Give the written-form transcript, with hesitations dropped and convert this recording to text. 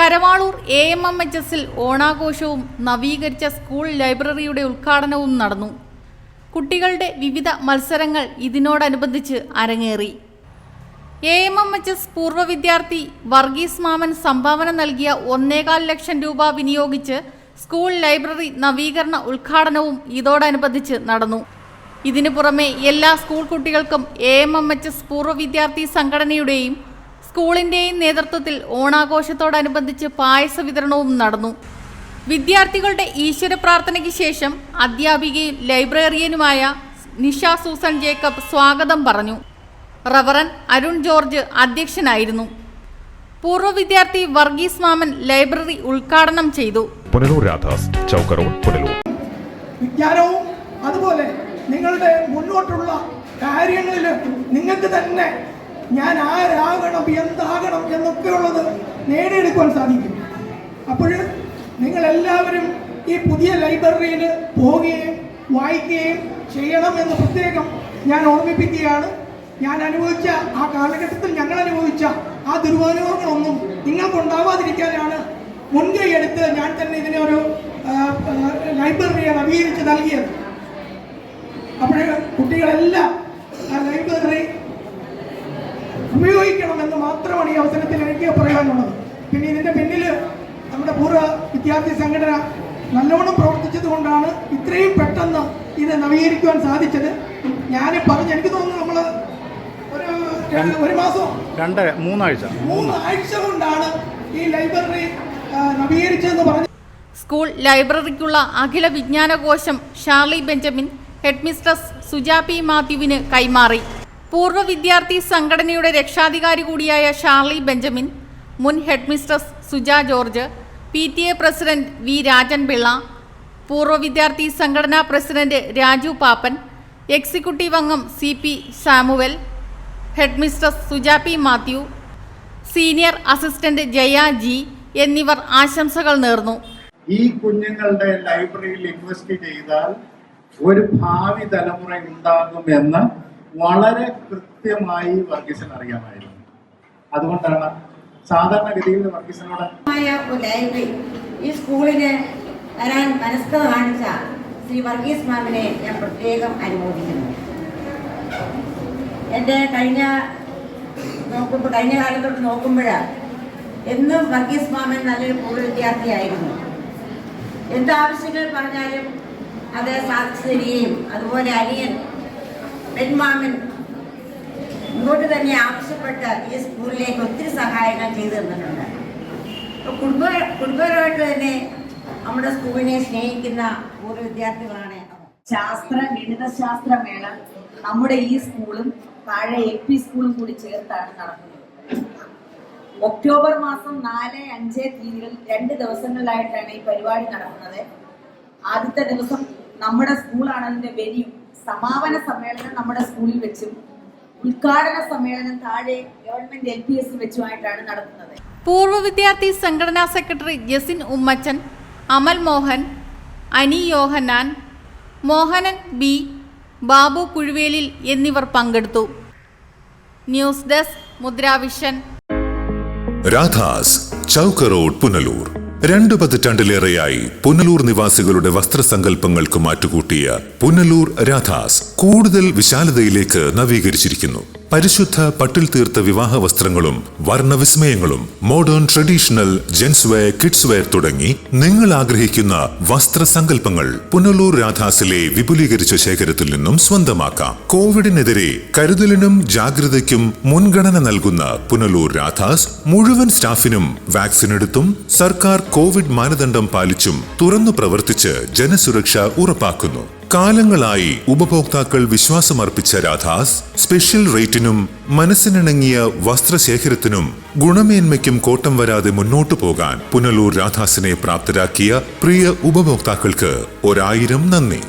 കരവാളൂർ AMMHSൽ ഓണാഘോഷവും നവീകരിച്ച സ്കൂൾ ലൈബ്രറിയുടെ ഉദ്ഘാടനവും നടന്നു. കുട്ടികളുടെ വിവിധ മത്സരങ്ങൾ ഇതിനോടനുബന്ധിച്ച് അരങ്ങേറി. AMMHS പൂർവ്വ വിദ്യാർത്ഥി വർഗീസ് മാമൻ സംഭാവന നൽകിയ 1.25 ലക്ഷം രൂപ വിനിയോഗിച്ച് സ്കൂൾ ലൈബ്രറി നവീകരണ ഉദ്ഘാടനവും ഇതോടനുബന്ധിച്ച് നടന്നു. ഇതിനു പുറമെ എല്ലാ സ്കൂൾ കുട്ടികൾക്കും AMMHS പൂർവ്വ വിദ്യാർത്ഥി സംഘടനയുടെയും സ്കൂളിൻ്റെയും നേതൃത്വത്തിൽ ഓണാഘോഷത്തോടനുബന്ധിച്ച് പായസ വിതരണവും നടന്നു. വിദ്യാർത്ഥികളുടെ ഈശ്വര പ്രാർത്ഥനയ്ക്ക് ശേഷം അധ്യാപികയും ലൈബ്രറിയനുമായ നിഷ സൂസൻ ജേക്കബ് സ്വാഗതം പറഞ്ഞു. റവറൻ അരുൺ ജോർജ് അധ്യക്ഷനായിരുന്നു. പൂർവ്വ വിദ്യാർത്ഥി വർഗീസ് മാമൻ ലൈബ്രറി ഉദ്ഘാടനം ചെയ്തു. വിജ്ഞാനവും അതുപോലെ നിങ്ങളുടെ മുന്നോട്ടുള്ള കാര്യങ്ങളിൽ നിങ്ങൾക്ക് തന്നെ ഞാൻ ആരാകണം എന്താകണം എന്നൊക്കെയുള്ളത് നേടിയെടുക്കുവാൻ സാധിക്കും. അപ്പോൾ നിങ്ങളെല്ലാവരും ഈ പുതിയ ലൈബ്രറിയിൽ പോവുകയും വായിക്കുകയും ചെയ്യണമെന്ന് പ്രത്യേകം ഞാൻ ഓർമ്മിപ്പിക്കുകയാണ്. ഞാൻ അനുഭവിച്ച ആ കാലഘട്ടത്തിൽ ഞങ്ങൾ അനുഭവിച്ച ആ ദുരനുഭവങ്ങളൊന്നും നിങ്ങൾക്കുണ്ടാവാതിരിക്കാനാണ് മുൻകൈ എടുത്ത് ഞാൻ തന്നെ ഇതിനെ ഒരു ലൈബ്രറിയെ നവീകരിച്ച് നൽകിയത്. അപ്പോൾ കുട്ടികളെല്ലാം ആ ലൈബ്രറി ഉപയോഗിക്കണമെന്ന് മാത്രമാണ് ഈ അവസരത്തിൽ എനിക്ക് പറയാനുള്ളത്. പിന്നെ ഇതിൻ്റെ പിന്നിൽ നമ്മുടെ പൂർവ്വ വിദ്യാർത്ഥി സംഘടന നല്ലോണം പ്രവർത്തിച്ചത് കൊണ്ടാണ് ഇത്രയും പെട്ടെന്ന് ഇത് നവീകരിക്കുവാൻ സാധിച്ചത്. ഞാൻ പറഞ്ഞു, എനിക്ക് തോന്നുന്നു നമ്മൾ ഒരു മാസം 3 ആഴ്ച കൊണ്ടാണ് ഈ ലൈബ്രറി നവീകരിച്ചതെന്ന് പറഞ്ഞു. സ്കൂൾ ലൈബ്രറിക്കുള്ള അഖില വിജ്ഞാനകോശം ഷാർലി ബെഞ്ചമിൻ ഹെഡ്മിസ്ട്രസ് സുജാ പി മാത്യുവിന് കൈമാറി. പൂർവ്വ വിദ്യാർത്ഥി സംഘടനയുടെ രക്ഷാധികാരി കൂടിയായ ഷാർലി ബെഞ്ചമിൻ, മുൻ headmistress Suja George, PTA president V Rajan Pillai, പൂർവ്വ വിദ്യാർത്ഥി സംഘടനാ പ്രസിഡന്റ് രാജു പാപ്പൻ, എക്സിക്യൂട്ടീവ് അംഗം CP Samuel, headmistress Suja P Mathew, senior assistant Jaya G എന്നിവർ ആശംസകൾ നേർന്നു. ഈ കുഞ്ഞുങ്ങളുടെ ലൈബ്രറിയിൽ ഇൻവെസ്റ്റ് ചെയ്താൽ ഒരു ഭാവി തലമുറ ഉണ്ടാകുമെന്ന് വളരെ കൃത്യമായി വർഗീസിന് അറിയാമായിരുന്നു. അതുകൊണ്ടാണ് സാധാരണഗതിയിൽ വർഗീസിനോട് ലൈബ്രറി ഈ സ്കൂളിന് വരാൻ മനസ്കത കാണിച്ച ശ്രീ വർഗീസ് മാമിനെ ഞാൻ പ്രത്യേകം അനുമോദിക്കുന്നു. എൻ്റെ കഴിഞ്ഞ കാലത്തോട്ട് നോക്കുമ്പോഴാണ് എന്നും വർഗീസ് മാമൻ നല്ലൊരു പൂർവ്വ വിദ്യാർത്ഥിയായിരുന്നു. എന്താവശ്യങ്ങൾ പറഞ്ഞാലും അത് സാധിച്ചു തരികയും അതുപോലെ അനിയൻ പെൺമാമൻ ഇങ്ങോട്ട് തന്നെ ആവശ്യപ്പെട്ട് ഈ സ്കൂളിലേക്ക് ഒത്തിരി സഹായങ്ങൾ ചെയ്തു തന്നിട്ടുണ്ട്. കുടുംബപരമായിട്ട് തന്നെ നമ്മുടെ സ്കൂളിനെ സ്നേഹിക്കുന്ന പൂർവ്വ വിദ്യാർത്ഥികളാണ്. ഗണിതശാസ്ത്ര മേള നമ്മുടെ ഈ സ്കൂളും താഴെ LP സ്കൂളും കൂടി ചേർത്താണ് നടക്കുന്നത്. ഒക്ടോബർ മാസം 4, 5 തീയതികൾ 2 ദിവസങ്ങളിലായിട്ടാണ് ഈ പരിപാടി നടക്കുന്നത്. ആദ്യത്തെ ദിവസം നമ്മുടെ സ്കൂളാണ് അതിന്റെ വെന്യൂ. സമാപന സമ്മേളനം നമ്മുടെ സ്കൂളിൽ വെച്ചും ഉദ്ഘാടന സമ്മേളനം താഴെ ഗവൺമെന്റ് LPS വെച്ചുമായിട്ടാണ് നടത്തുന്നത്. പൂർവ്വ വിദ്യാർത്ഥി സംഘടനാ സെക്രട്ടറി ജസിൻ ഉമ്മച്ചൻ, അമൽ മോഹൻ, അനി യോഹന്നാൻ, മോഹനൻ B, ബാബു കുഴുവേലിൽ എന്നിവർ പങ്കെടുത്തു. News desk Mudravision. Radhas, Chowk road, Punalur. 2 പതിറ്റാണ്ടിലേറെയായി പുനലൂർ നിവാസികളുടെ വസ്ത്രസങ്കല്പങ്ങൾക്ക് മാറ്റുകൂട്ടിയ പുനലൂർ രാധാസ് കൂടുതൽ വിശാലതയിലേക്ക് നവീകരിച്ചിരിക്കുന്നു. പരിശുദ്ധ പട്ടിൽ തീർത്ത വിവാഹ വസ്ത്രങ്ങളും വർണ്ണവിസ്മയങ്ങളും modern traditional gents wear, kids wear തുടങ്ങി നിങ്ങൾ ആഗ്രഹിക്കുന്ന വസ്ത്രസങ്കല്പങ്ങൾ പുനലൂർ രാധാസിലെ വിപുലീകരിച്ച ശേഖരത്തിൽ നിന്നും സ്വന്തമാക്കാം. കോവിഡിനെതിരെ കരുതലിനും ജാഗ്രതയ്ക്കും മുൻഗണന നൽകുന്ന പുനലൂർ രാധാസ് മുഴുവൻ സ്റ്റാഫിനും വാക്സിൻ എടുത്തും സർക്കാർ കോവിഡ് മാനദണ്ഡം പാലിച്ചും തുറന്നു പ്രവർത്തിച്ച് ജനസുരക്ഷ ഉറപ്പാക്കുന്നു. കാലങ്ങളായി ഉപഭോക്താക്കൾ വിശ്വാസമർപ്പിച്ച രാധാസ് സ്പെഷ്യൽ റേറ്റിനും മനസ്സിനിണങ്ങിയ വസ്ത്രശേഖരത്തിനും ഗുണമേന്മയ്ക്കും കോട്ടം വരാതെ മുന്നോട്ടു പോകാൻ പുനലൂർ രാധാസിനെ പ്രാപ്തരാക്കിയ പ്രിയ ഉപഭോക്താക്കൾക്ക് 1000 നന്ദി.